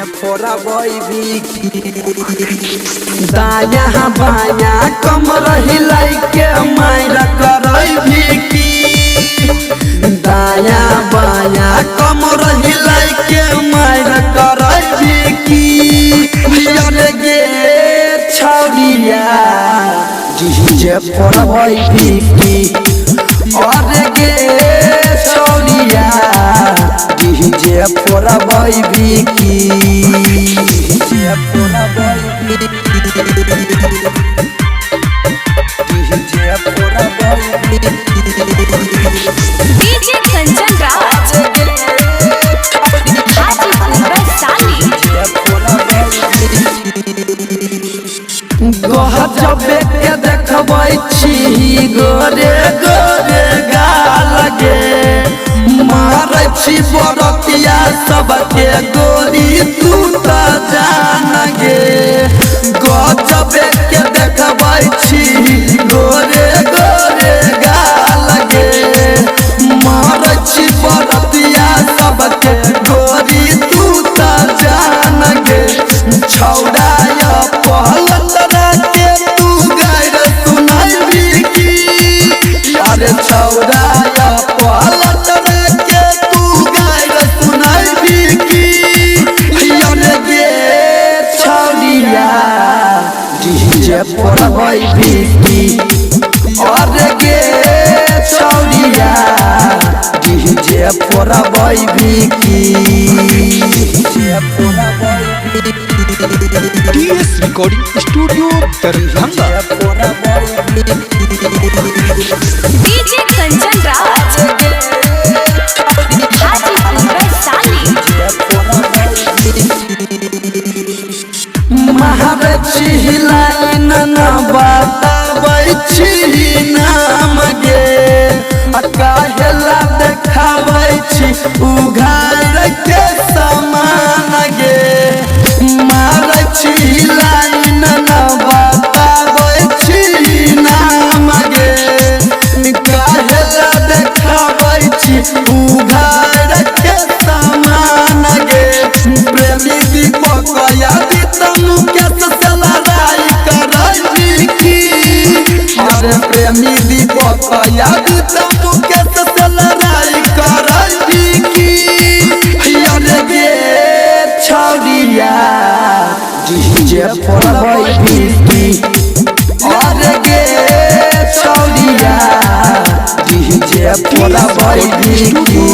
फोरा बॉय दाया बाया कमर हिलाई के मायरा करई भिकी दाया बाया कमर हिलाई के मायरा करई भिकी अरे गे छौरिया डीजे फोरा बॉय भिकी अरे गे छौरिया डीजे फोरा बॉय भिकी डीजे फोरा बॉय डीजे फोरा बॉय डीजे कंचन राज हाजीपुर वैशाली गहजबे के देखबै छी गोरे गोरे गाल गे मारै छी बरतिया सबके गोरी तू त जान गे गहजबे के देखबै छी गोरे गोरे गाल गे मारै छी बरतिया सबके गोरी तू त जान गे छौड़ाया पहलत के तू गायर सुनाई भिकी अरे छौड़ाया पहलत के तू गायर सुनाई भिकी अरे गे छौड़िया डीजे फोरा बॉय भिकी अरे गे छौड़िया डीजे फोरा बॉय भिकी डीजे फोरा boy TS recording studio Darbhanga. DJ Kanchan Raj Hajipur Vaishali महारची लाइन न बताबै छी नाम गे काहेला देखाबै छी उघार के समान गे महारची लाइन न बताबै छी नाम गे काहेला देखाबै छी उघार के समान गे प्रेमी दीपक यादी तनु के लड़ाई करई भिकी अरे प्रेमी दीपक यादी तनु के लड़ाई करई भिकी अरे गे छौरिया डीजे फोरा बॉय भिकी अरे गे छौरिया डीजे फोरा बॉय भिकी।